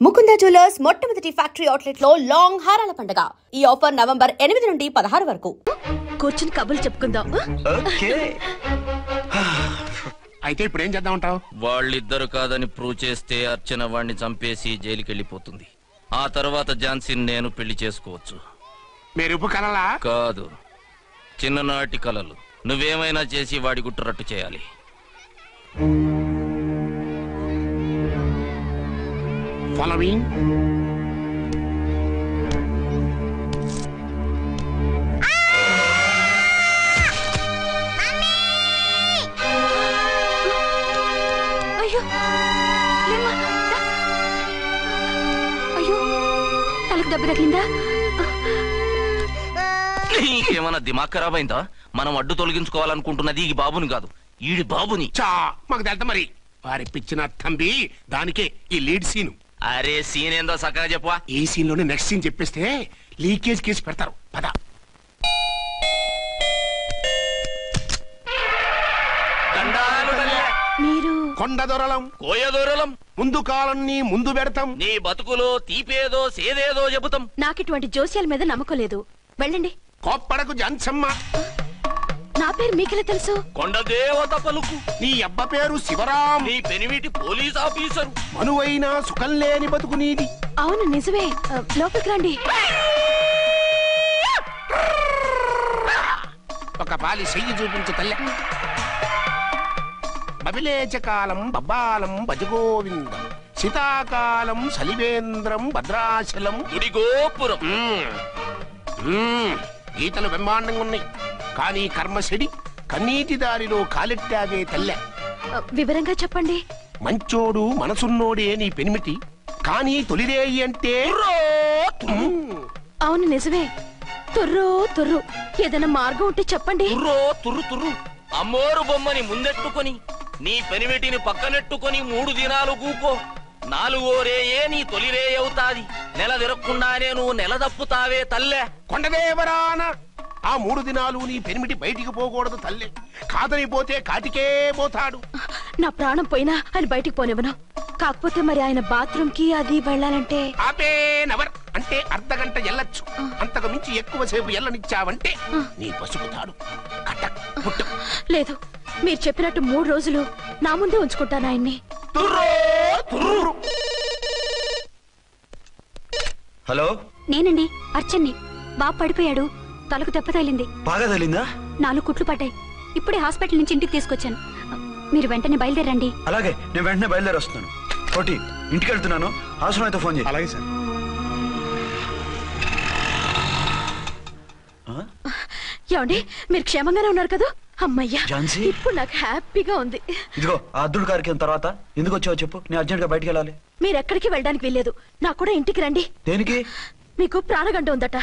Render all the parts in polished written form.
Mukunda jewellers మొట్టమొదటి factory outlet లో long హారాల పండుగ. ఈ ఆఫర్ నవంబర్ 8 నుండి 16 వరకు. కూర్చుని కబుర్లు చెప్పుకుందాం. అయితే ఇప్పుడు ఏం చేద్దామంటావు? వాళ్ళిద్దరు కాదని ప్రూవ్ చేస్తే అర్చన వాడిని చంపేసి జైలుకి వెళ్ళిపోతుంది. ఆ తర్వాత ఝాన్సీని నేను పెళ్లి చేసుకోవచ్చు. మెరుపు కలలా? కాదు, చిన్ననాటి కలలు. నువ్వేమైనా చేసి వాడి గుట్టురట్టు చేయాలి. ఫాలోయింగ్. అయ్యో అయ్యో, తలకు దెబ్బ తగిలిందా? ఏమన్నా దిమాగ్ ఖరాబ్ అయిందా? మనం అడ్డు తొలగించుకోవాలనుకుంటున్నది ఈ బాబుని కాదు, ఈడి బాబుని. మాకు తెలుతా మరి. వారి పిచ్చిన తంబి దానికే ఈ లీడ్ సీన్. అరే సీన్ ఏందో సక్కగా చెప్పవా? ఈ సీన్ లోనే నెక్స్ట్ సీన్ చెప్పేస్తే లీకేజ్ కేసు పెడతారు. పద. మీరు కొండ దొరలం, కోయ దూరలం, ముందు కాలన్నీ ముందు పెడతాం. నీ బతుకులో తీపేదో సేదేదో చెబుతాం. నాకిటువంటి జోస్యాల మీద నమ్మకం లేదు. వెళ్ళండి. కోప్పడకు జన్సమ్మ. నా పేరు మీకెలా తెలుసు? కొండ దేవత పలుకు. నీ అబ్బ పేరు శివరాం. నీ పెనిమిటి పోలీస్ ఆఫీసరు. మనువైనా సుఖం లేని బతుకు నీది. అవును నిజమే. లోపలికి రండి. ఒక పాలి చెయ్యి చూపించు తల్లె. బబిలేచకాలం బబ్బాలం భజగోవిందం, శీతాకాలం సలివేంద్రం భద్రాచలం గుడిగోపురం. గీతలు బ్రహ్మాండంగా ఉన్నాయి, కానీ కర్మశడి కన్నీటి దారిలో కాలెట్టాగే తల్లె. వివరంగా చెప్పండి. మంచోడు మనసున్నోడే నీ పెనిమిటి, కానీ తొలిరేయి అంటే అవును నిజమే. తుర్రో తుర్రు. ఏదైనా మార్గం ఉంటే చెప్పండి. తుర్రో తుర్రు తుర్రు. అమ్మోరు బొమ్మని ముందెట్టుకొని నీ పెనిమిటిని పక్కనెట్టుకొని 3 దినాలు కూకో. 4వ రేయే నీ తొలి రే అవుతాది. నెల తిరగకుండానే నువ్వు నెల తప్పుతావే తల్లే. కొండదేవరాన ఆ 3 దినాలు నీ పెనిమిటి బయటికి పోకూడదు తల్లే. కాదని పోతే కాటికే పోతాడు. నా ప్రాణం పోయినా ఆయన బయటికి పోనివ్వను. కాకపోతే మరి ఆయన బాత్రూమ్ కి అది వెళ్ళాలంటే ఆపేనవర్ అంటే అర్ధగంట ఎల్లొచ్చు. అంతకు మించి ఎక్కువసేపు ఎల్లనిచ్చావంటే నీ పసుపుతాడు. లేదు, మీరు చెప్పినట్టు 3 రోజులు నా ముందే ఉంచుకుంటాను ఆయన్ని. హలో, నేనండి అర్చన్ని. బాబు పడిపోయాడు, తలకు దెబ్బ తగిలింది. బాగా తగిలిందా? 4 కుట్లు పడ్డాయి. ఇప్పుడే హాస్పిటల్ నుంచి ఇంటికి తీసుకొచ్చాను. మీరు వెంటనే బయలుదేరండి. అలాగే, నేను వెంటనే బయలుదేరి వస్తున్నాను. కోటి, ఇంటికి వెళ్తున్నాను. అవసరం అయితే ఫోన్ చేయి. అలాగే సార్. ఏమండి, మీరు క్షేమంగానే ఉన్నారు కదా? అమ్మయ్యా, ఝాన్సీ, ఇప్పుడు నాకు హ్యాపీగా ఉంది. ఇదిగో ఆ అద్దుడు కార్యక్రమం తర్వాత ఎందుకు వచ్చావో చెప్పు. నేను అర్జెంట్ గా బయటికి వెళ్ళాలి. మీరు ఎక్కడికి వెళ్ళడానికి వీల్లేదు. నాకు కూడా ఇంటికి రండి. దేనికి? మీకు ప్రాణగంట ఉందట.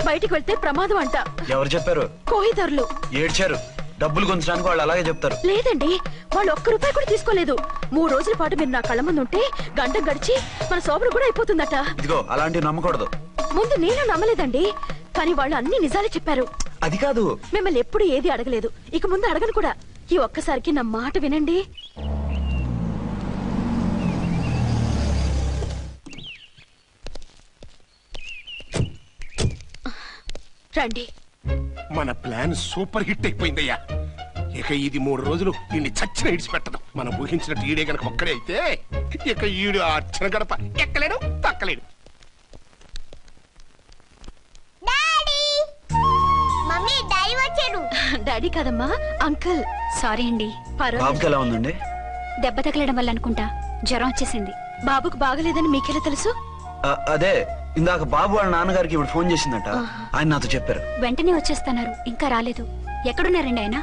బయటికి వెళ్తే ప్రమాదం అంట. ఎవరు చెప్పారు? కోహిదర్లు ఏడ్చారు. డబ్బులు గుంచడానికి వాళ్ళు అలాగే చెప్తారు. లేదండి, వాళ్ళు ₹1 కూడా తీసుకోలేదు. 3 రోజుల పాటు మీరు నా కళ్ళ ముందు ఉంటే గంట గడిచి మన సోబరు కూడా అయిపోతుందట. ఇదిగో అలాంటివి నమ్మకూడదు. ముందు నేను నమ్మలేదండి, కానీ వాళ్ళు అన్ని నిజాలే చెప్పారు. అది కాదు, మిమ్మల్ని ఎప్పుడు ఏది అడగలేదు, ఇక ముందు అడగను కూడా. ఈ ఒక్కసారికి నా మాట వినండి. రండి. మన ప్లాన్ సూపర్ హిట్ అయిపోయిందయ్యా. ఇక ఇది 3 రోజులు నిన్ను చచ్చిన ఇడిచిపెట్టదు. మనం ఊహించినట్టు ఈడే గనక ఒక్కడే అయితే ఇక ఈడు ఆ అర్చన గడప ఎక్కలేడు, తక్కలేడు. డాడీ కదమ్మా, అంకుల్. సారీ అండి. బాబుకి ఎలా ఉందండి? దెబ్బ తగలడం వల్ల అనుకుంటా జ్వరం వచ్చేసింది. బాబుకు బాగలేదని మీకెలా తెలుసు? అదే ఇందాక బాబు వాళ్ళ నాన్నగారికి ఇప్పుడు ఫోన్ చేసిందట. ఆయన నాతో చెప్పారు. వెంటనే వచ్చేస్తున్నారు. ఇంకా రాలేదు. ఎక్కడున్నారండి ఆయన?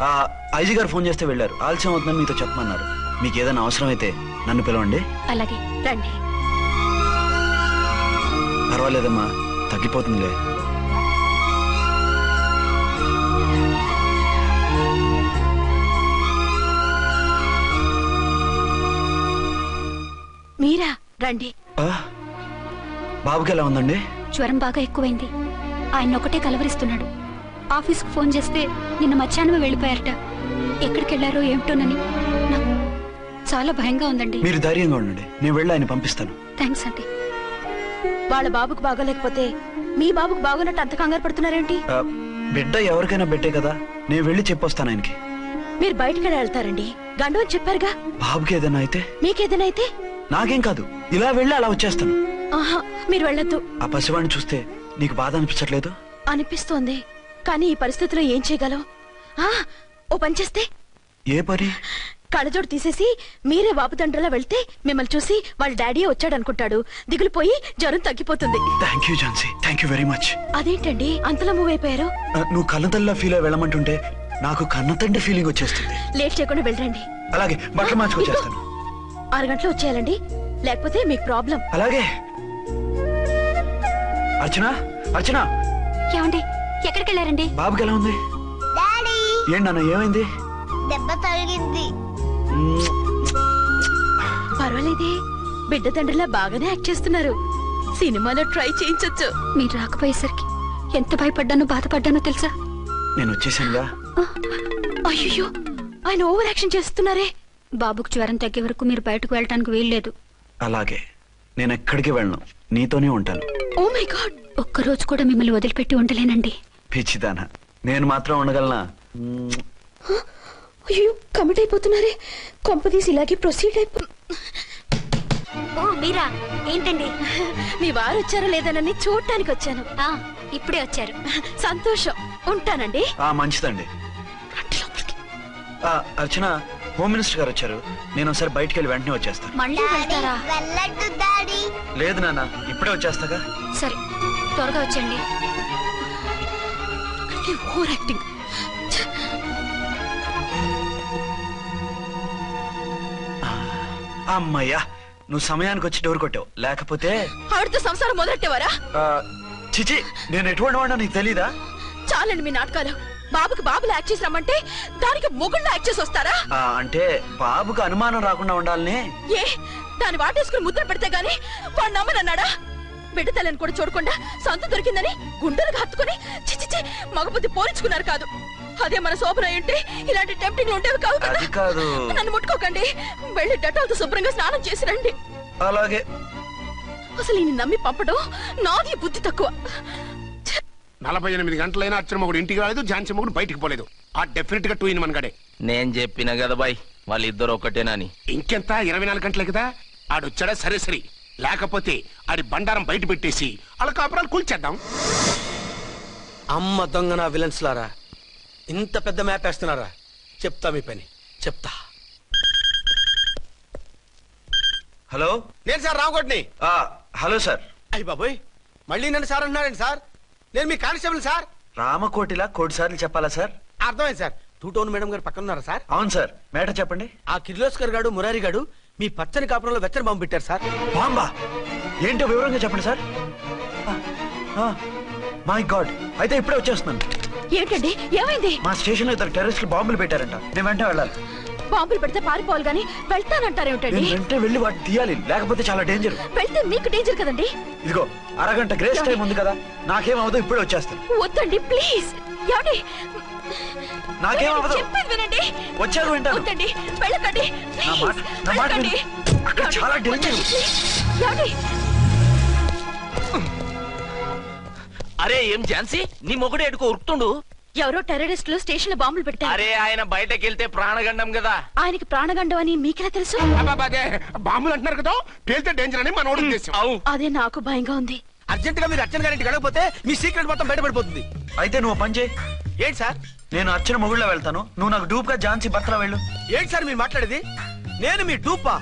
ఐజీ గారు ఫోన్ చేస్తే వెళ్ళారు. ఆలస్యం అవుతుందని మీతో చెప్పమన్నారు. మీకు ఏదైనా అవసరం అయితే నన్ను పిలవండి. అలాగే, రండి. పర్వాలేదమ్మా, తగ్గిపోతుందిలే. మీరా? రండి. బాబుకి ఎలా ఉందండి? జ్వరం బాగా ఎక్కువైంది. ఆయన ఒకటే కలవరిస్తున్నాడు. ఆఫీస్కు ఫోన్ చేస్తే నిన్న మధ్యాహ్నమే వెళ్ళిపోయారట. ఎక్కడికి వెళ్లారో ఏమిటోనని నాకు చాలా భయంగా ఉందండి. మీరు ధైర్యంగా ఉండండి, నేను వెళ్ళి ఆయన పంపిస్తాను. థ్యాంక్స్ అండి. వాళ్ళ బాబుకు బాగోలేకపోతే మీ బాబుకు బాగోనట్టు అంత కంగారు పడుతున్నారేంటి? బిడ్డ ఎవరికైనా బిడ్డే కదా, నేను వెళ్ళి చెప్పొస్తాను ఆయనకి. మీరు బయటకెళ్ళి వెళ్తారండి, గండం అని చెప్పారుగా. బాబుకి ఏదైనా అయితే? మీకేదైనా అయితే? నాకేం కాదు, ఇలా వెళ్ళి అలా వచ్చేస్తాను. ఆహా, మీరు వెళ్ళొద్దు. ఆ పసివాడిని చూస్తే నీకు బాధ అనిపించట్లేదు? అనిపిస్తోంది, కానీ ఈ పరిస్థితిలో ఏం చేయగలం? ఓ పని చేస్తే? ఏ పని? కళ్ళజోడు తీసేసి మీరే వాపుతండ్రలా వెళ్తే మిమ్మల్ని చూసి వాళ్ళ డాడీ వచ్చాడు అనుకుంటాడు, దిగులు పోయి జ్వరం తగ్గిపోతుంది. Thank you Jhansi, thank you very much. అదేంటండి అంతలా మూవ్ అయిపోయారు? నువ్వు కన్నతల్లిలా ఫీల్ అయి వెళ్ళమంటుంటే నాకు కన్నతండ్రి ఫీలింగ్ వచ్చేస్తుంది. లేట్ చేయకుండా వెళ్ళండి. అలాగే, బట్టలు మార్చుకొచ్చేస్తాను. 6 గంటలు వచ్చేయాలండి, లేకపోతే మీకు ప్రాబ్లం. అలాగే. అర్చన, అర్చన. ఏమండి ఎక్కడికి వెళ్ళారండి? బాబుకి ఎలా ఉంది? ఏంటి నాన్న, ఏమైంది? దెబ్బ తగిలింది. పర్వాలేదే, బిడ్డ తండ్రిలా బాగానే యాక్ట్ చేస్తున్నారు. సినిమాలో ట్రై చేయించొచ్చు. మీరు రాకపోయేసరికి ఎంత భయపడ్డానో బాధపడ్డానో తెలుసా? నేను వచ్చేసానుగా. అయ్యో, ఆయన ఓవర్ యాక్షన్ చేస్తున్నారే. బాబుకు జ్వరం తగ్గే వరకు మీరు బయటకు వెళ్ళటానికి వీల్లేదు. అలాగే, నేను ఎక్కడికి వెళ్ళను, నీతోనే ఉంటాను. ఓ మై గాడ్, ఒక్కరోజు కూడా మిమ్మల్ని వదిలిపెట్టి ఉండలేనండి. పిచ్చిదానా, నేను మాత్రం ఉండగలనా? అయ్యో, కమిట్ అయిపోతున్నారే. కొంపదీసి ఇలాగే ప్రొసీడ్ అయిపో. ఓ మీరా, ఏంటండి? మీ వారు వచ్చారో లేదనని చూడటానికి వచ్చాను. ఇప్పుడే వచ్చారు, సంతోషం. ఉంటానండి. మంచిదండి. అర్చన, హోమ్ మినిస్టర్ గారు వచ్చారు, నేను ఒకసారి బయటికి వెళ్ళి వెంటనే వచ్చేస్తాను. మళ్ళీ వెళ్తారా? వెళ్ళొద్దు డాడీ. లేదు నాన్న, ఇప్పుడే వచ్చేస్తాగా. సరే, త్వరగా వచ్చండి. Over acting. అమ్మయ్యా, నువ్వు సమయానికి వచ్చి డోర్ కొట్టావు, లేకపోతే ఆవిడతో సంసారం మొదలెట్టేవారా? చిచి, నేను ఎటువంటి వాడినా నీకు తెలీదా? చాలండి మీ నాటకాలు. బాబుకి బాబులు యాక్ట్ చేసి రమ్మంటే దానికి మొగుళ్ళు యాక్ట్ చేసి వస్తారా? అంటే బాబుకు అనుమానం రాకుండా ఉండాలని. ఏ, దాన్ని వాటేసుకుని ముద్ర పెడితే గాని వాడు నమ్మనన్నాడా? బిడ్డ తల్లిని కూడా చూడకుండా సంత దొరికిందని గుండెలకు హత్తుకుని చిచిచి మగబుద్ధి పోల్చుకున్నారు కాదు. అదే మన శోభన ఏంటి ఇలాంటి టెంప్టింగ్ ఉండేవి కావు కదా. అది కాదు. నన్ను ముట్టుకోకండి, వెళ్ళి డెటాల్తో శుభ్రంగా స్నానం చేసి రండి. అలాగే. అసలు ఈయన నమ్మి పంపడం నాది బుద్ధి తక్కువ. 48 గంటలైనా అర్చన మొగుడు ఇంటికి రాలేదు, ఝాన్సీ మొగుడు బయటికి పోలేదు. ఆ డెఫినెట్ గా 2 in 1 గడే. నేను చెప్పిన కదా బాయ్, వాళ్ళిద్దరు ఒకటేనని. ఇంకెంత 24 గంటలే కదా. ఆడొచ్చాడా సరే సరే, లేకపోతే ఆడి బండారం బయట పెట్టేసి వాళ్ళ కాపురాలు కూల్చేద్దాం. అమ్మ దొంగన విలన్స్ లారా, ఇంత పెద్ద మ్యాప్ వేస్తున్నారా? చెప్తా మీ పని, చెప్తా. హలో, నేను సార్ రామకోటిని. Hello sir. అయ్యి బాబోయ్, మళ్ళీ నన్ను సార్ అంటున్నారండి సార్? నేను మీ కానిస్టేబుల్ సార్. రామకోటిలా కోటి సార్లు చెప్పాలా సార్? అర్థమైంది సార్. 2 టౌన్ మేడం గారు పక్కన ఉన్నారా సార్? అవును సార్, మేటర్ చెప్పండి. ఆ కిర్లోస్కర్ గాడు మురారి గాడు మీ పచ్చని కాపురంలో వెచ్చని బాంబు పెట్టారు సార్. బాంబా? ఏంటో వివరంగా చెప్పండి సార్. మై గాడ్, అయితే ఇప్పుడే వచ్చేస్తున్నాను. ఏంటండి, ఏమైంది? మా స్టేషన్ లో 2 టెర్రరిస్టులు బాంబులు పెట్టారంట, నేను వెంటనే వెళ్ళాలి. బాంబులు పెడితే పారిపోవాలి గాని వెళ్తానంటారేమిటండి? నేను వెంటనే వెళ్ళి వాటిని తీయాలి, లేకపోతే చాలా డేంజర్. వెళ్తే మీకు డేంజర్ కదండి. ఇదిగో అరగంట గ్రేస్ టైం ఉంది కదా, నాకేమవదు, ఇప్పుడే వచ్చేస్తాను. వద్దండి ప్లీజ్. ఏమండి, నాకేమవదు, చెప్పేది వినండి. వచ్చాక వింటాను. వద్దండి, వెళ్ళకండి నా మాట విను. అక్కడ చాలా డేంజర్. ఏమండి, అరే ఏం ఝాన్సీ, నీ మొగుడు ఎడుకో ఉరుకుతుండు. ఎవరో టెర్రరిస్టులు స్టేషన్ లో బాంబులు పెట్టారు. అరే ఆయన బయటకెళ్తే ప్రాణగండం కదా. ఆయనకి ప్రాణగండం అని మీకెలా తెలుసు? బాంబులు అంటున్నారు కదా, పేలితే డేంజర్ అని మన ఉద్దేశం. అదే నాకు భయంగా ఉంది. అర్జెంట్ గా మీరు అర్చన గారింటికి వెళ్ళకపోతే మీ సీక్రెట్ మొత్తం బయటపడిపోతుంది. అయితే నువ్వు పని చేయి. ఏంటి సార్? నేను అర్చన మొగుళ్ళ వెళ్తాను, నువ్వు నాకు డూప్ గా ఝాన్సీ భర్తలా వెళ్ళు. ఏంటి సార్ మీరు మాట్లాడేది? నేను మీ డూపా?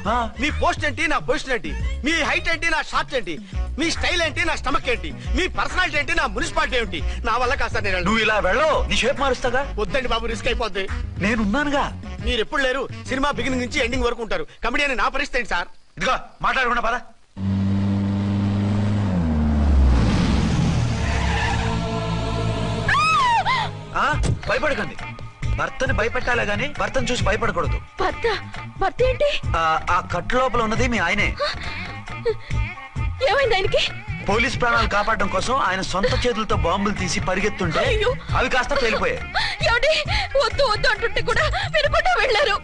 మీ పోస్ట్ ఏంటి, నా పొజిషన్ ఏంటి? మీ హైట్ ఏంటి, నా షార్ట్ ఏంటి? మీ స్టైల్ ఏంటి, నా స్టమక్ ఏంటి? మీ పర్సనాలిటీ ఏంటి, నా మున్సిపాలిటీ ఏంటి? నా వల్ల కాదు సార్. నేను నువ్వు ఇలా వెళ్ళవు, నీ షేప్ మారుస్తాగా. వద్దండి బాబు, రిస్క్ అయిపోద్ది. నేనున్నానుగా. మీరు ఎప్పుడు లేరు, సినిమా బిగినింగ్ నుంచి ఎండింగ్ వరకు ఉంటారు. కమెడియన్ నా పరిస్థితి ఏంటి సార్? ఇదిగో మాట్లాడకుండా పద. భయపడకండి, భర్తని భయపెట్టాలే గాని భర్తను చూసి భయపడకూడదు. భర్త ఏంటి? ఆ కట్టు లోపల ఉన్నది మీ ఆయనే. ఏమైంది ఆయనకి? పోలీస్ ప్రాణాలు కాపాడడం కోసం ఆయన సొంత చేతులతో బాంబులు తీసి పరిగెత్తుంటే అవి కాస్త పేలిపోయాయి. వద్దు వద్దు అంటుంటే కూడా వినకుండా వెళ్ళారు.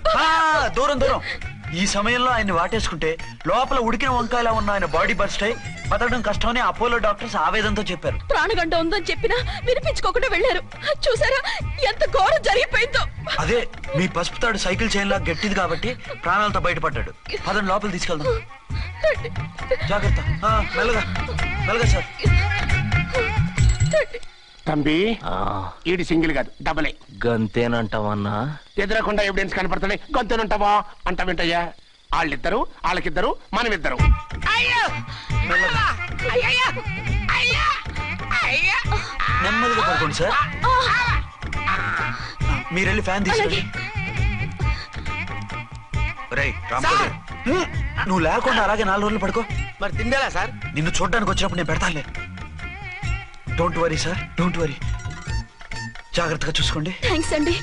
దూరం దూరం. ఈ సమయంలో ఆయన్ని వాటేసుకుంటే లోపల ఉడికిన వంకాయలా ఉన్న ఆయన బాడీ బర్స్ట్ అయి బతకడం కష్టమని అపోలో డాక్టర్స్ ఆవేదనతో చెప్పారు. ప్రాణగంట ఉందని చెప్పినా వినిపించుకోకుండా వెళ్ళారు. చూసారా ఎంత ఘోరం జరిగిపోయిందో. అదే మీ పసుపు తాడు సైకిల్ చైన్ లా గట్టిది కాబట్టి ప్రాణాలతో బయటపడ్డాడు. పదండి లోపల తీసుకెళ్దాం. జాగ్రత్త. మెల్లగా మెల్లగా సార్. తంబి ఈడి సింగిల్ కాదు డబలే. గంతేనంటావన్నా? ఎదురకుండా ఎవిడెన్స్ కనపడుతుంది గొంతేనంటావా అంటావేంటయ్యా? వాళ్ళిద్దరు వాళ్ళకిద్దరు మనమిద్దరు. నెమ్మదిగా పడుకోండి సార్. మీరు వెళ్ళి ఫ్యాన్ తీసుకోండి. రాంపూడి నువ్వు లేకుండా అలాగే 4 రోజులు పడుకో. మరి తిండేలా సార్? నిన్ను చూడడానికి వచ్చినప్పుడు నేను పెడతానులే. Don't worry sir, don't worry. జాగ్రత్తగా చూసుకోండి. థ్యాంక్స్ అండి.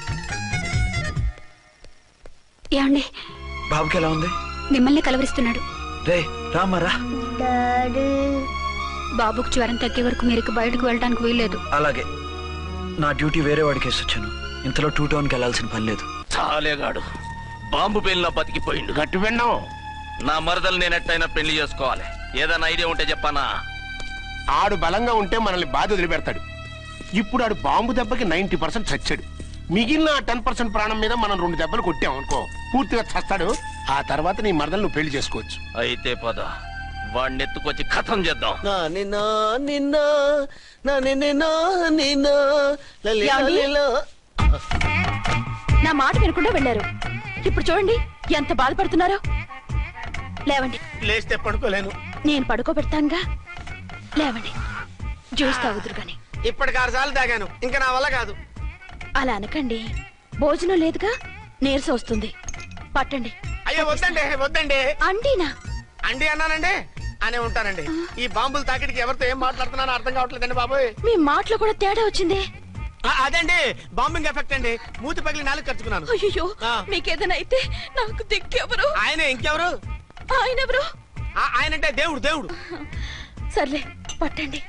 ఏమండి బాబుకి ఎలా ఉంది? మిమ్మల్ని కలవరిస్తున్నాడు. రే రామారా. బాబుకు జ్వరం తగ్గే వరకు మీరు బయటకు వెళ్ళడానికి వీల్లేదు. అలాగే. నా డ్యూటీ వేరే వాడికి వేసి వచ్చాను. ఇంతలో 2 టౌన్కి వెళ్ళాల్సిన పని లేదు. చాలేగాడు బాంబు పేలిన బతికిపోయిండు. గట్టి విన్నావు. నా మరదలు నేను ఎట్టయినా పెళ్లి చేసుకోవాలి. ఏదైనా ఐడియా ఉంటే చెప్పానా? ఆడు బలంగా ఉంటే మనల్ని బాధ వదిలిపెడతాడు. ఇప్పుడు ఆడు బాంబు దెబ్బకి 90% చచ్చాడు. మిగిలిన 10% ప్రాణం మీద మనం 2 దెబ్బలు కొట్టాం అనుకో, పూర్తిగా చస్తాడు. ఆ తర్వాత నీ మరదలు నువ్వు పెళ్లి చేసుకోవచ్చు. అయితే పద, వాడిని ఎత్తుకొచ్చి కథం చేద్దాం. నా మాట వినకుండా వెళ్ళారు. ఇప్పుడు చూడండి ఎంత బాధపడుతున్నారో. లేవండి. లేస్తే పడుకోలేను. నేను పడుకోబెడతానుగా. లేవండి, జ్యూస్ తాగుదురు గాని. ఇప్పటికి 6 సార్లు తాగాను, ఇంకా నా వల్ల కాదు. అలా అనకండి, భోజనం లేదుగా, నీరసం వస్తుంది. పట్టండి. అయ్యో వద్దండి, వద్దండి. అండినా? అండి అన్నానండి, అనే ఉంటానండి. ఈ బాంబులు తాకిడికి ఎవరితో ఏం మాట్లాడుతున్నానో అర్థం కావట్లేదండి బాబోయ్. మీ మాటలో కూడా తేడా వచ్చింది. అదండి బాంబింగ్ ఎఫెక్ట్ అండి. మూతి పగిలి 4 ఖర్చుకున్నాను. అయ్యో, మీకేదైనా అయితే నాకు దిక్కెవరు? ఆయన ఇంకెవరు? ఆయనెవరు? ఆయనంటే దేవుడు. దేవుడు. సర్లే పట్టండి.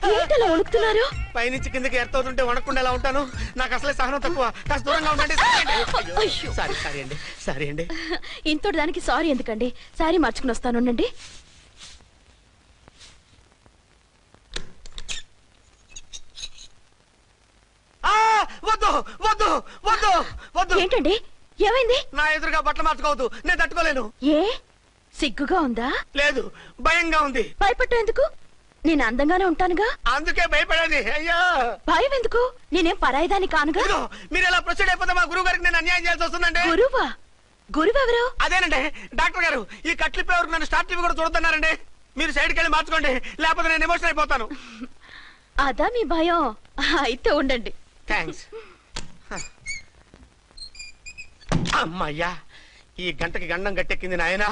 ఏంటలా వణుకుతున్నారు? పైనుంచి కిందకి ఎర్తవుతుంటే వణకుండా ఎలా ఉంటాను? నాకు అసలే సహనం తక్కువ. కాస్త దూరంగా ఉండండి. సారీ అండి. ఇంతటి దానికి సారీ ఎందుకండి? సారీ మార్చుకుని వస్తాను. ఉండండి. వద్దు వద్దు వద్దు వద్దు. ఏంటండి, ఏమైంది? నా ఎదురుగా బట్టలు మార్చుకోవద్దు, నేను తట్టుకోలేను. ఏ సిగ్గుగా ఉందా? లేదు, భయంగా ఉంది. భయపట్టు ఎందుకు? నేను అందంగానే ఉంటానుగా. అందుకే భయపడేది. అయ్యా భయం ఎందుకు? నేనేం పరాయిదాన్ని కానుగా. మీరు ఎలా ప్రొసీడ్ అయిపోతే మా గురువు గారికి నేను అన్యాయం చేయాల్సి వస్తుందండి. గురువా? గురువెవరు? అదేనండి డాక్టర్ గారు. ఈ కట్లిప్పే వరకు నన్ను స్టార్ట్ టీవీ కూడా చూడొద్దన్నారండి. మీరు సైడ్కి వెళ్ళి మార్చుకోండి, లేకపోతే నేను ఎమోషన్ అయిపోతాను. అదా మీ భయం? అయితే ఉండండి. థ్యాంక్స్. అమ్మయ్యా, ఈ గంటకి గండం గట్టెక్కింది నాయనా.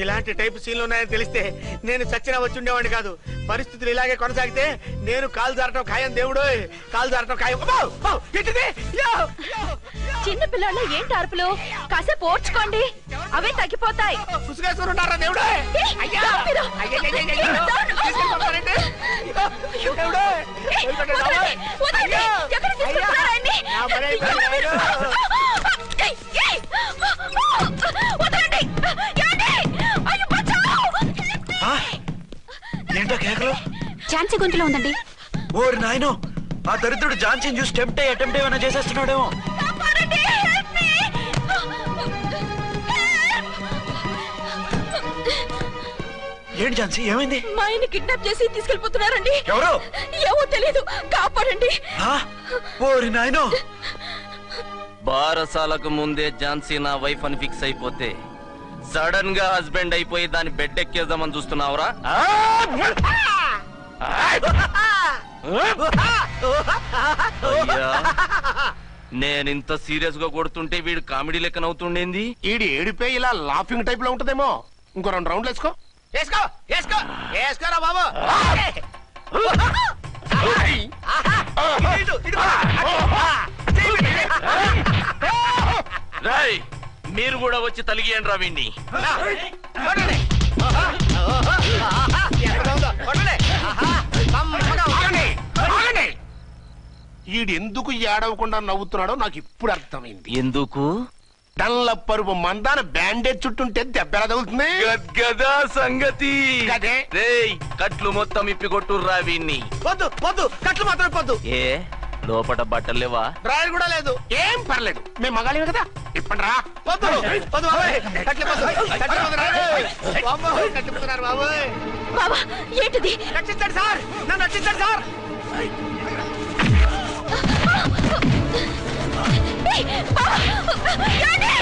ఇలాంటి టైప్ సీన్లు ఉన్నాయని తెలిస్తే నేను చచ్చినా వచ్చి ఉండేవాడిని కాదు. పరిస్థితులు ఇలాగే కొనసాగితే నేను కాలు జారటం ఖాయం. దేవుడు, కాలు జారటం ఖాయం. చిన్న పిల్లలు ఏంటి అరుపులు? కాసేపు ఓర్చుకోండి, అవే తగ్గిపోతాయి. పుసుగేసుకుని ఉన్నారా దేవుడు? ఏంటో కేకలు? ఝాన్సీ గొంతులో ఉందండి. ఓరి నాయనో, ఆ దరిద్రుడు ఝాన్సీని చూసి అటెంప్ట్ ఏమైనా చేసేస్తున్నాడేమో. ఏంటి ఝాన్సీ, ఏమైంది? మా ఆయన్ని కిడ్నాప్ చేసి తీసుకెళ్లిపోతున్నారండి. ఎవరు? ఏమో తెలీదు, కాపాడండి. ఓరి నాయనో. బారసాలకు ముందే ఝాన్సీ నా వైఫ్ అని ఫిక్స్ అయిపోతే సడన్ గా హస్బెండ్ అయిపోయి దాన్ని బెడ్ ఎక్కేద్దామని చూస్తున్నావురా? నేనింత సీరియస్ గా కొడుతుంటే వీడు కామెడీ లెక్కన అవుతుండేంది. ఈడి ఏడిపోయి ఇలా లాఫింగ్ టైప్ లో ఉంటదేమో. ఇంకో 2 రౌండ్లు వేసుకో. వేసుకో వేసుకో వేసుకోరా బాబు. రాయ్, మీరు కూడా వచ్చి తలిగియండి రా వీణ్ణి. ఈడు ఎందుకు ఏడవకుండా నవ్వుతున్నాడో నాకు ఇప్పుడు అర్థమైంది. ఎందుకు? డన్లప్పరుపు మందాన బ్యాండేజ్ చుట్టుంటే దెబ్బ ఎలా తగులుతుంది? గద్గదా సంగతి. గదే. రేయ్ కట్లు మొత్తం ఇప్పి కొట్టుర్రా వీన్ని. వద్దు వద్దు, కట్లు మాత్రం పొద్దు. ఏ లోపట బట్టలు లేవా? డ్రాయర్ కూడా లేదు. ఏం పర్లేదు, మేము మగాళివి కదా. ఇప్పటి రా. వద్దు వద్దు బాబాయ్, కట్లు పొద్దు, కట్లు పొద్దు రా. బాబాయ్ కట్లు పొద్దున్నారు బాబాయ్. బాబా ఏంటిది? రక్షించండి సార్, నన్ను రక్షించండి సార్. ఏయ్, బాబా, ఏంటి?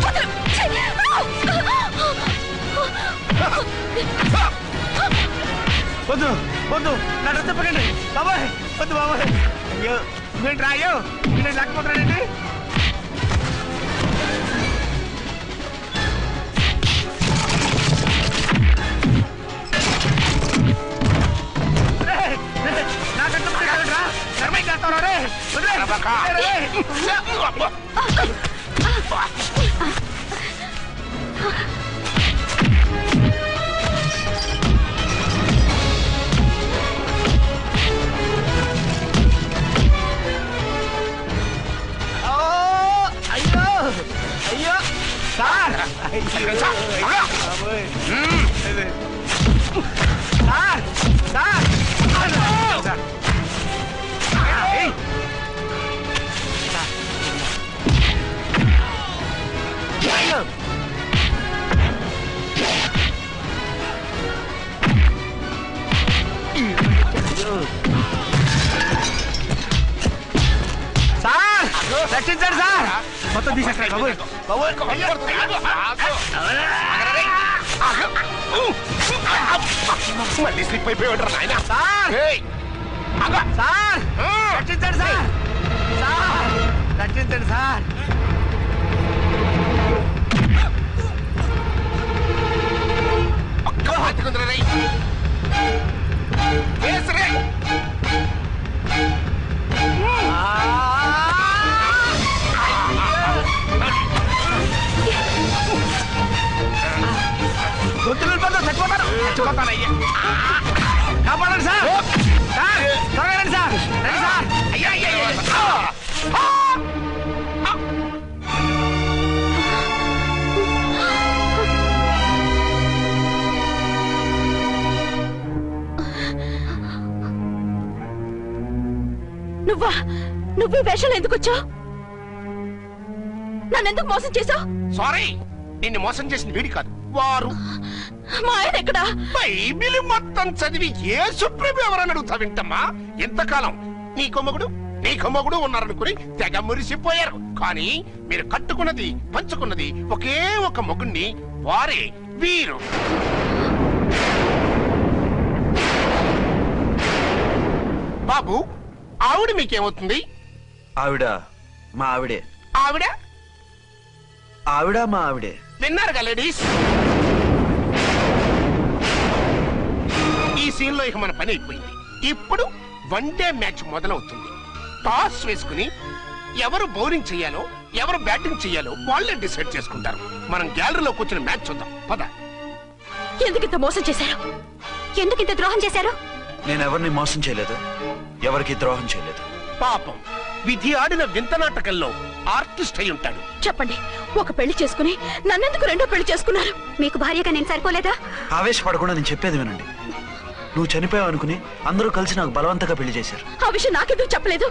వదలు. వద్దు వద్దు, నా డ్రెస్ చెప్పకండి బాబాయ్. వద్దు బాబాయ్. అయ్యో నేను రాయో, నేను లేకపోతున్నానండి. నా కట్టు రా, ధర్మం చేస్తాను రే. అయ్యో అయ్యో సార్, సార్ రక్షించండి సార్. మొత్తం తీసేస్తాయి బాబోయ్. మళ్ళీ స్లిప్ అయిపోయాడు నాయన. సార్ సార్ రక్షించండి సార్. సార్ రక్షించండి సార్. ఒక్క బతికుందిరా రే. వేసరే. గొంతులు చచ్చిపోతాను, చచ్చిపోతానయ్యా. కాపాడండి సార్. సార్ త్వరగా రండి సార్, రండి సార్. అయ్యా అయ్యా నువ్వు వేషాలు ఎందుకు వచ్చావు? నన్నెందుకు మోసం చేశావు? సారీ, నిన్ను మోసం చేసిన వీడి కాదు, వారు. మా ఆయన ఎక్కడా? బైబిల్ మొత్తం చదివి ఏ సుప్రీం ఎవరని అడుగుతా వింటమ్మా. ఎంతకాలం నీ కొమ్మగుడు ఉన్నారనుకుని తెగ మురిసిపోయారు. కానీ మీరు కట్టుకున్నది పంచుకున్నది ఒకే ఒక మొగుణ్ణి, వారే వీరు. బాబు, ఆవిడ మీకేమవుతుంది? ఆవిడ మా ఆవిడే. ఆవిడ ఆవిడ మా ఆవిడే. విన్నారుగా లేడీస్? ఈ సీన్ లో ఇక మన పని అయిపోయింది. ఇప్పుడు వన్ డే మ్యాచ్ మొదలవుతుంది. టాస్ వేసుకుని ఎవరు బౌలింగ్ చెయ్యాలో ఎవరు బ్యాటింగ్ చెయ్యాలో వాళ్ళే డిసైడ్ చేసుకుంటారు. మనం గ్యాలరీలో కూర్చుని మ్యాచ్ చూద్దాం పద. ఎందుకింత మోసం చేశారు? ఎందుకింత ద్రోహం చేశారు? నేను ఎవరిని మోసం చేయలేదు, ఎవరికి ద్రోహం చేయలేదు. పాపం, విధి ఆడిన వింత నాటకంలో ఆర్టిస్ట్ అయి ఉంటాడు. చెప్పండి, ఒక పెళ్లి చేసుకుని నన్నెందుకు రెండో పెళ్లి చేసుకున్నారు? మీకు భార్యగా నేను సరిపోలేదా? ఆవేశపడకుండా నేను చెప్పేది వినండి. నువ్వు చనిపోయావు అనుకుని అందరూ కలిసి నాకు బలవంతంగా పెళ్లి చేశారు. ఆ విషయం నాకెందుకు చెప్పలేదు?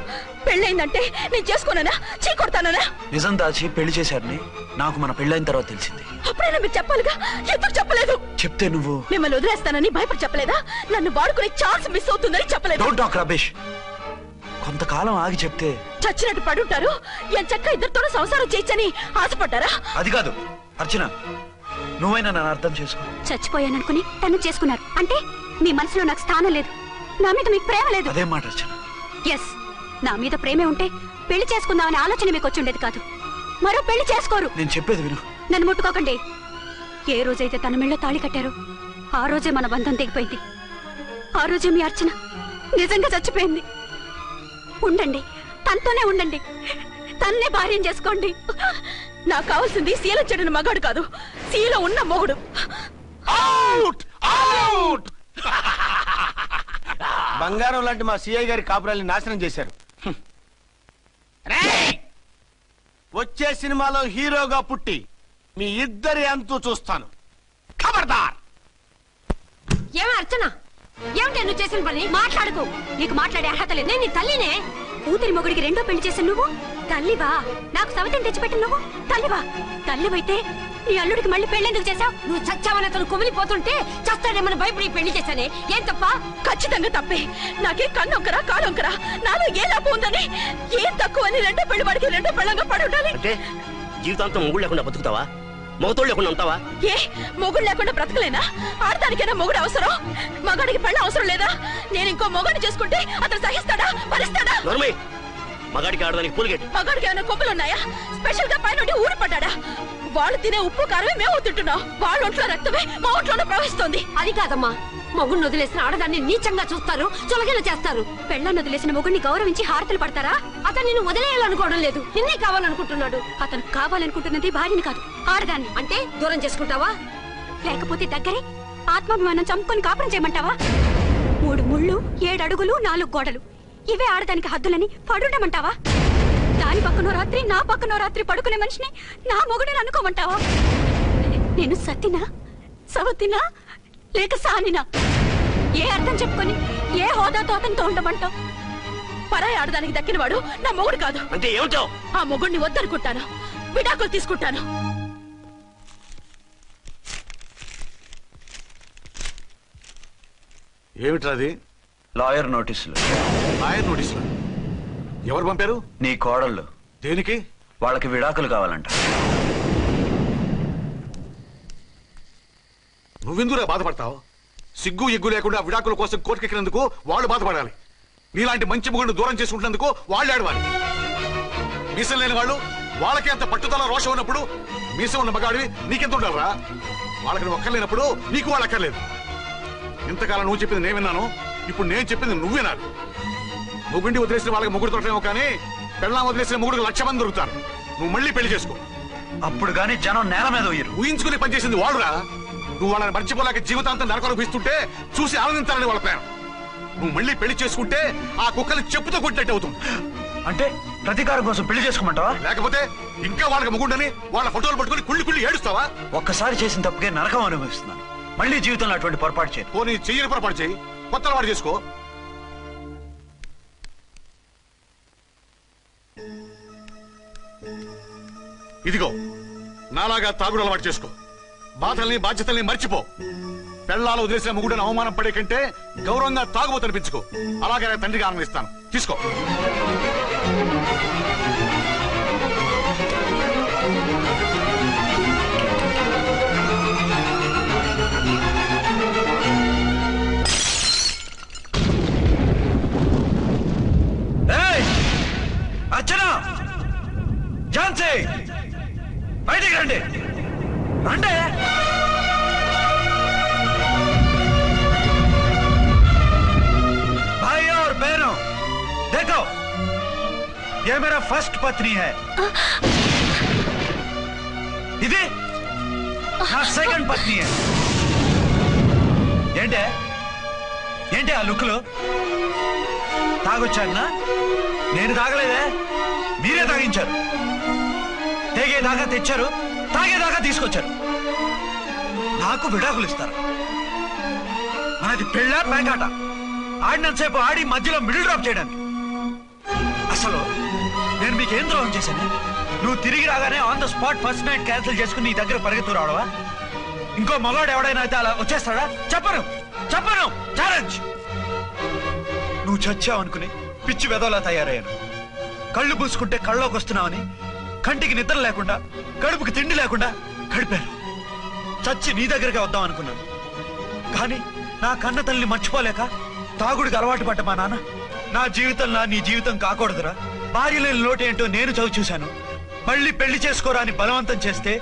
పెళ్ళయిందంటే నేను చేసుకోనన్నా, చీకొడతానన్నా? నిజం దాచి పెళ్లి చేశారని నాకు మన పెళ్ళైన తర్వాత తెలిసింది. అప్పుడైనా మీరు చెప్పాలిగా, ఎందుకు చెప్పలేదు? చెప్తే నువ్వు మిమ్మల్ని వదిలేస్తానని భయపడి చెప్పలేదా? నన్ను వాడుకునే ఛాన్స్ మిస్ అవుతుందని చెప్పలేదు. Don't talk రబేష్. కొంతకాలం ఆగి చెప్తే చచ్చినట్టు పడుంటారు. ఎంచక్క ఇద్దరితోనూ సంసారం చేయొచ్చని ఆశపడ్డారా? అది కాదు అర్చన, నువ్వైనా నన్ను అర్థం చేసుకో. చచ్చిపోయాననుకుని తను చేసుకున్నారు అంటే మీ మనసులో నాకు స్థానం లేదు, నా మీద మీకు ప్రేమ లేదు. అదే మాట అర్చన. ఎస్, నా మీద ప్రేమే ఉంటే పెళ్లి చేసుకుందామనే ఆలోచన మీకు వచ్చి ఉండేది కాదు. మరో పెళ్లి చేసుకోరు. నేను చెప్పేది విను. నన్ను ముట్టుకోకండి. ఏ రోజైతే తన మెళ్ళో తాళి కట్టారో ఆ రోజే మన బంధం తెగిపోయింది. ఆ రోజే మీ అర్చన నిజంగా చచ్చిపోయింది. ఉండండి, తనతోనే ఉండండి, తన్నే భార్యం చేసుకోండి. నాకు కావాల్సింది శీల చెడిన మగాడు కాదు, శీల ఉన్న మొగుడు. బంగారం లాంటి మా సిఐ గారి కాపురాల్ని నాశనం చేశారు. వచ్చే సినిమాలో హీరోగా పుట్టి మీ ఇద్దరి అంతూ చూస్తాను. ఖబర్దార్. ఏమే అర్చన, ఏమిటి నువ్వు చేసిన పని? మాట్లాడుకో. నీకు మాట్లాడే అర్హత లేదు. నేను నీ తల్లినే. కూతురి మొగుడికి రెండో పెళ్లి చేశాను నువ్వు. తల్లివా? నాకు సవితని తెచ్చిపెట్టిన నువ్వు తల్లివా? తల్లివైతే నీ అల్లుడికి మళ్ళీ పెళ్లి చేశావు? నువ్వు చచ్చావని అతను కుమిలిపోతుంటే చస్తాడేమని భయపడి పెళ్లి చేశానే. ఏం తప్ప? ఖచ్చితంగా తప్పే. నాకే కన్నొక్కరా కాలొక్కరా, నాలో ఏ లాభం ఉందని, ఏం తక్కువ అని రెండో పెళ్లి వాడికి రెండో పెళ్ళంగా పడి ఉండాలి. అంటే జీవితాంతం మొగుడు లేకుండా బతుకుతావా? మొగతోడు లేకుండా ఉంటావా? ఏ మొగుడు లేకుండా బ్రతకలేనా? ఆడదానికైనా మొగుడు అవసరం, మగాడికి పెళ్ళ అవసరం లేదా? నేను ఇంకో మొగాడిని చేసుకుంటే అతను సహిస్తాడా, భరిస్తాడా? మగాడికి ఆడదానికి పూలిగేట్. మగాడికి ఏమైనా కొమ్ములున్నాయా? స్పెషల్ గా పైన ఊరి పడ్డాడా? వాళ్ళు తినే ఉప్పు కారమే మేము తింటున్నాం. వాళ్ళ ఒంట్లో రక్తమే మా ఒంట్లోనే ప్రవహిస్తోంది. అది కాదమ్మా, మొగుడిని వదిలేసిన ఆడదాన్ని నీచంగా చూస్తారు, చులకన చేస్తారు. పెళ్ళాన్ని వదిలేసిన మొగుడిని గౌరవించి హారతలు పడతారా? అతను నిన్ను వదిలేయాలనుకోవడం లేదు, నిన్నే కావాలనుకుంటున్నాడు. అతను కావాలనుకుంటున్నది భార్యని కాదు, ఆడదాన్ని. అంటే దూరం చేసుకుంటావా? లేకపోతే దగ్గరే ఆత్మాభిమానం చంపుకొని కాపురం చేయమంటావా? 3 ముళ్ళు 7 అడుగులు 4 గోడలు, ఇవే ఆడదానికి హద్దులని పడుండమంటావా? దాని పక్కనో రాత్రి నా పక్కనో రాత్రి పడుకునే మనిషిని నా మొగుడని అనుకోమంటావా? నేను సతినా, సవతినా, లేక సానినా? ఏ అర్థం చెప్పుకొని ఏ హోదాతో అతనితో ఉండమంటావు? పరాయి ఆడదానికి దక్కినవాడు నా మొగుడు కాదు. అంటే ఏమిటో? ఆ మొగుడిని వద్దనుకుంటాను, విడాకులు తీసుకుంటాను. ఏమిట్రాది? లాయర్ నోటీసులు. లాయర్ నోటీసులు ఎవరు పంపారు? నీ కోడళ్ళు. దేనికి? వాళ్ళకి విడాకులు కావాలంట. నువ్వెందుకురా బాధపడతావు? సిగ్గు ఎగ్గు లేకుండా విడాకుల కోసం కోర్టుకెక్కినందుకు వాళ్ళు బాధపడాలి. నీలాంటి మంచి మొగుడిని దూరం చేసుకుంటున్నందుకు వాళ్ళు ఆడవాలి. మీసం లేని వాళ్ళు వాళ్ళకి అంత పట్టుదల రోషం ఉన్నప్పుడు మీసం ఉన్న మగాడివి నీకెంత ఉండాలరా? వాళ్ళకి నువ్వు అక్కర్లేనప్పుడు నీకు వాళ్ళు అక్కర్లేదు. ఇంతకాలం నువ్వు చెప్పింది నేను విన్నాను, ఇప్పుడు నేను చెప్పింది నువ్వు వినాలి. మొగుడిని వదిలేసిన వాళ్ళకి మొగుడు దొరకలేమో కానీ పెళ్ళాం వదిలేసిన మొగుడికి 1,00,000 మంది దొరుకుతారు. నువ్వు మళ్ళీ పెళ్లి చేసుకో. అప్పుడు గానీ జనం నేల మీద ఊహించుకుని పనిచేసింది వాళ్ళురా. నువ్వు వాళ్ళని మర్చిపోలేక జీవితాంతం నరకనుభవిస్తుంటే చూసి ఆనందించాలని వాళ్ళ ప్లాన్. నువ్వు మళ్ళీ పెళ్లి చేసుకుంటే ఆ కుక్కలు చెప్పుతో కొట్టినట్టు అవుతుంది. అంటే ప్రతీకారం కోసం పెళ్లి చేసుకోమంటావా? లేకపోతే ఇంకా వాళ్ళకి మొగుండని వాళ్ళ ఫోటోలు పట్టుకుని కుళ్ళి కుళ్ళి ఏడుస్తావా? ఒక్కసారి చేసిన తప్పుకే నరకం అనుభవిస్తున్నాను. మళ్ళీ జీవితంలో అటువంటి పొరపాటు చేయి. పోనీ చెయ్యని పొరపాటు చేయి, కొత్త అలవాటు చేసుకో. ఇదిగో నాలాగా తాగుడు అలవాటు చేసుకో. బాధల్ని బాధ్యతల్ని మర్చిపో. పెళ్ళాలు వదిలేసిన మొగుడని అవమానం పడే కంటే గౌరవంగా తాగుబోతనిపించుకో. అలాగే తండ్రిగా ఆనందిస్తాను. తీసుకో. అర్చన, ఝాన్సీ, బయటికి రండి. రండి. भाई और बहनों, देखो, ये मेरा फर्स्ट पत्नी है. ఇది నా సెకండ్ పత్ని. ఏంటి ఆ లుక్లు? తాగొచ్చానా? నేను తాగలేదే, మీరే తాగించారు. తెగేదాకా తెచ్చారు, తాగేదాకా తీసుకొచ్చారు. నాకు విడాకులు ఇస్తారు. మనది పెళ్ళ పేకాట. ఆడినంతసేపు ఆడి మధ్యలో మిడిల్ డ్రాప్ చేయడానికి. అసలు నేను మీకేం ద్రోహం చేశాను? నువ్వు తిరిగి రాగానే on the spot first night cancel చేసుకుని నీ దగ్గర పరిగెత్తు రావడవా? ఇంకో మగాడు ఎవడైనా అయితే అలా వచ్చేస్తాడా? చెప్పను ఛాలెంజ్. నువ్వు చచ్చావనుకుని పిచ్చి వెదవలా తయారయ్యాను. కళ్ళు పూసుకుంటే కళ్ళలోకి వస్తున్నావని కంటికి నిద్ర లేకుండా, కడుపుకి తిండి లేకుండా గడిపాను. చచ్చి నీ దగ్గరగా వద్దాం అనుకున్నాను. కానీ నా కన్న తల్లిని మర్చిపోలేక తాగుడికి అలవాటు పడ్డ మా నాన్న నా జీవితంలో నీ జీవితం కాకూడదురా, భార్య లేని లోటు ఏంటో నేను చవి చూశాను, మళ్ళీ పెళ్లి చేసుకోరా అని బలవంతం చేస్తే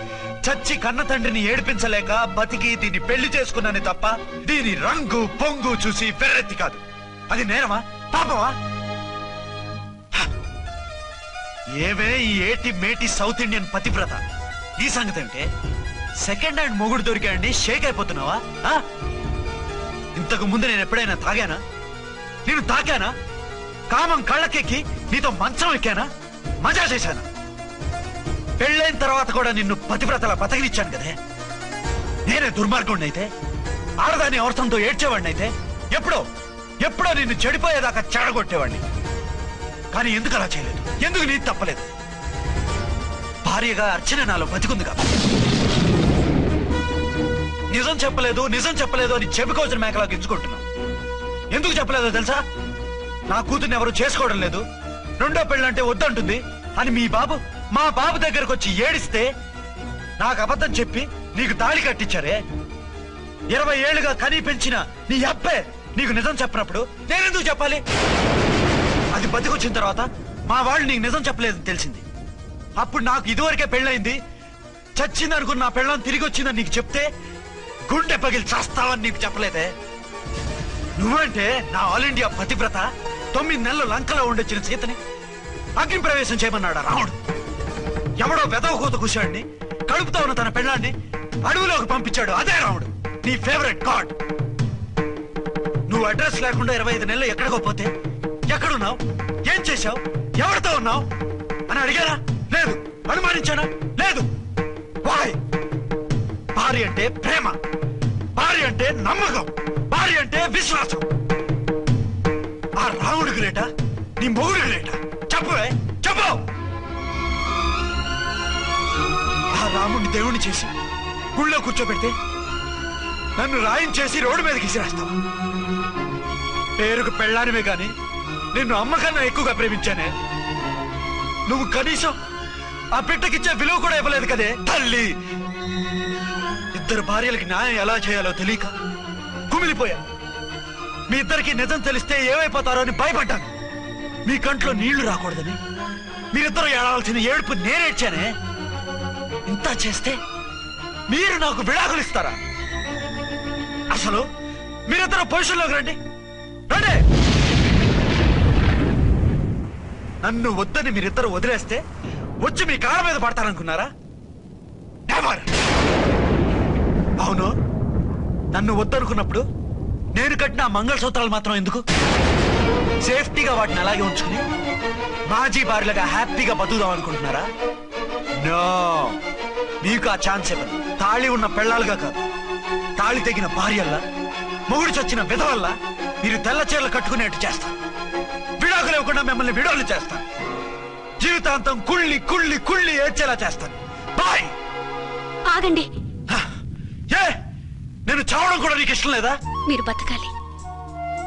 చచ్చి కన్న తండ్రిని ఏడిపించలేక బతికి దీన్ని పెళ్లి చేసుకున్నానే తప్ప దీని రంగు పొంగు చూసి వెర్రెత్తి కాదు. అది నేరమా, పాపమా? ఏవే ఈ ఏటి మేటి సౌత్ ఇండియన్ పతివ్రత, ఈ సంగతి ఏమిటే? సెకండ్ హ్యాండ్ మొగుడు దొరికాయండి షేక్ అయిపోతున్నావా? ఇంతకు ముందు నేను ఎప్పుడైనా తాగానా? నేను తాకానా? కామం కళ్ళకెక్కి నీతో మంచం ఎక్కానా? మజా చేశాను. పెళ్ళైన తర్వాత కూడా నిన్ను పతివ్రతలా బతకనిచ్చాను కదే. నేనే దుర్మార్గుడిని అయితే, ఆడదాన్ని అవసరంతో ఏడ్చేవాడిని అయితే, ఎప్పుడో నిన్ను చెడిపోయేదాకా చెడగొట్టేవాడిని. కానీ ఎందుకు అలా చేయలేదు? ఎందుకు నీది తప్పలేదు? భార్యగా అర్చన నాలో బతికుంది కాబట్టి. నిజం చెప్పలేదు అని చెప్పుకోవచ్చిన మేకలా గించుకుంటున్నావు. ఎందుకు చెప్పలేదో తెలుసా? నా కూతుర్ని ఎవరు చేసుకోవడం లేదు, రెండో పెళ్ళంటే వద్దంటుంది అని మా బాబు దగ్గరకు వచ్చి ఏడిస్తే నాకు అబద్ధం చెప్పి నీకు తాళి కట్టించారే. 20 ఏళ్లుగా కనీ పెంచిన నీ అబ్బే నీకు నిజం చెప్పినప్పుడు నేనెందుకు చెప్పాలి? అది బతికొచ్చిన తర్వాత మా వాళ్ళు నీకు నిజం చెప్పలేదని తెలిసింది. అప్పుడు నాకు ఇదివరకే పెళ్ళయింది, చచ్చిందనుకున్న నా పెళ్ళం తిరిగి వచ్చిందని నీకు చెప్తే గుండె పగిలి చేస్తావని నీకు చెప్పలేదే. నువ్వంటే నా ఆల్ ఇండియా పతివ్రత 9 నెలలు లంకలో ఉండొచ్చిన సీతని అగ్ని ప్రవేశం చేయమన్నాడా రాముడు? ఎవడో వెదవ కూత కూర్చాడిని, కడుపుతో ఉన్న తన పెళ్ళాన్ని అడవిలోకి పంపించాడు అదే రాముడు, నీ ఫేవరెట్ గాడ్. నువ్వు అడ్రస్ లేకుండా 25 నెలలు ఎక్కడికో పోతే ఎక్కడున్నావు, ఏం చేశావు, ఎవరితో ఉన్నావు అని అడిగారా? లేదు. అనుమానించానా? లేదు. వాయ్? భార్య అంటే ప్రేమ, భార్య అంటే నమ్మకం, భార్య అంటే విశ్వాసం. ఆ రాముడికి లేట, నీ మొగుడికి లేట? చెప్పు. ఆ రాముడిని దేవుణ్ణి చేసి గుళ్ళో కూర్చోబెడితే నన్ను రాయించేసి రోడ్డు మీదకి విసిరేస్తావా? పేరుకు పెళ్ళానివే గాని నిన్ను అమ్మకన్నా ఎక్కువగా ప్రేమించానే. నువ్వు కనీసం ఆ బిడ్డకిచ్చే విలువ కూడా ఇవ్వలేదు కదే తల్లి. 2 భార్యలకి న్యాయం ఎలా చేయాలో తెలియక కుమిలిపోయా. మీ ఇద్దరికి నిజం తెలిస్తే ఏమైపోతారో అని భయపడ్డాను. మీ కంట్లో నీళ్లు రాకూడదని మీరిద్దరూ ఏడవలసిన ఏడుపు నేనేడ్చానే. ఇంత చేస్తే మీరు నాకు విడాకులు ఇస్తారా? అసలు మీరిద్దరు పొజిషన్లోకి రండి. నన్ను వద్దని మీరిద్దరు వదిలేస్తే వచ్చి మీ కాళ్ళ మీద పడతారనుకున్నారా? నెవర్. అవును, నన్ను వద్దనుకున్నప్పుడు నేను కట్టిన మంగళసూత్రాలు మాత్రం ఎందుకు? సేఫ్టీగా వాటిని అలాగే ఉంచుకుని మాజీ భార్యలుగా హ్యాపీగా బతుకుదాం అనుకుంటున్నారా? నో, మీకు ఆ ఛాన్స్ ఇవ్వను. తాళి ఉన్న పెళ్ళాలుగా కాదు, తాళి తెగిన భార్యల్లా, మొగుడు చచ్చిన విధవల్లా మీరు తెల్ల చీరలు కట్టుకునేట్టు చేస్తాను. విడాకులు ఇవ్వకుండా మిమ్మల్ని విడాకులు చేస్తాను. జీవితాంతం కుళ్ళి కుళ్ళి కుళ్ళి ఏడ్చేలా చేస్తాను. బాయ్. ఆగండి. ఏ, నేను చావడం కూడా నీకు ఇష్టం లేదా? మీరు బతకాలి,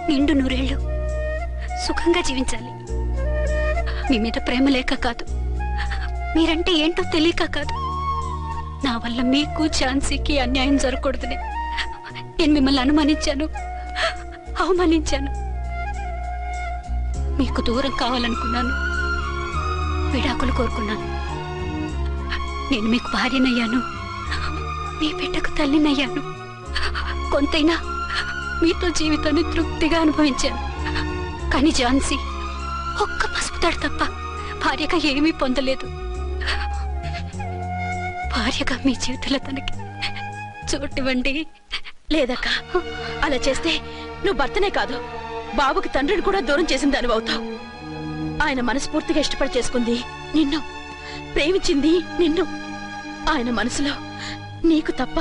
నిండు 100 ఏళ్ళు సుఖంగా జీవించాలి. మీ మీద ప్రేమ లేక కాదు, మీరంటే ఏంటో తెలియక కాదు. నా వల్ల మీకు ఝాన్సీకి అన్యాయం జరగకూడదని నేను మిమ్మల్ని అనుమానించాను, అవమానించాను. మీకు దూరం కావాలనుకున్నాను, విడాకులు కోరుకున్నాను. నేను మీకు భార్యనయ్యాను, మీ బిడ్డకు తల్లినయ్యాను. కొంతైనా మీతో జీవితాన్ని తృప్తిగా అనుభవించాను. కానీ ఝాన్సీ ఒక్క పసుపు తాడు తప్ప భార్యగా ఏమీ పొందలేదు. భార్యగా మీ జీవితంలో తనకి చోటివ్వండి. లేదక్క, అలా చేస్తే నువ్వు భర్తనే కాదు, బాబుకి తండ్రిని కూడా దూరం చేసిన దానివి అవుతావు. ఆయన మనస్ఫూర్తిగా ఇష్టపడి చేసుకుంది నిన్ను, ప్రేమించింది నిన్ను. ఆయన మనసులో నీకు తప్ప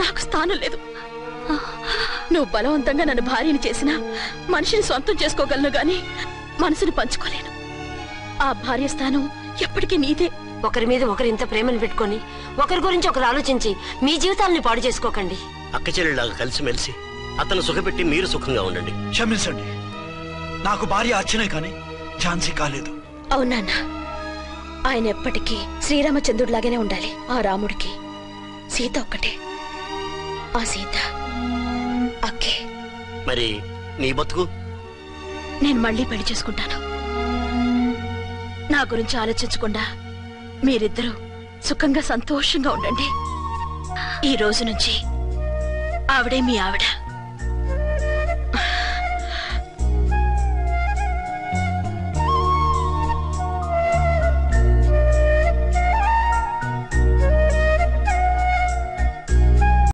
నాకు స్థానం లేదు. నువ్వు బలవంతంగా నన్ను భార్యని చేసినా మనిషిని సొంతం చేసుకోగలను గాని మనసుని పంచుకోలేను. ఆ భార్య స్థానం ఎప్పటికీ నీదే. ఒకరి మీద ఒకరు ఇంత ప్రేమను పెట్టుకొని ఒకరి గురించి ఒకరు ఆలోచించి మీ జీవితాలని పాడు చేసుకోకండి. అక్క చెల్లెళ్ళలాగా కలిసిమెలిసి అతను సుఖపెట్టి మీరు సుఖంగా ఉండండి. క్షమించండి, నాకు భార్య అర్చనే కానీ ఝాన్సీ కాలేదు. అవునన్నా, ఆయన ఎప్పటికీ శ్రీరామచంద్రుడిలాగానే ఉండాలి. ఆ రాముడికి సీత ఒక్కటే, ఆ సీత అక్కే. మరి నీ బతుకు? నేను మళ్ళీ పెళ్లి చేసుకుంటాను. నా గురించి ఆలోచించకుండా మీరిద్దరూ సుఖంగా సంతోషంగా ఉండండి. ఈ రోజు నుంచి ఆవిడే మీ ఆవిడ.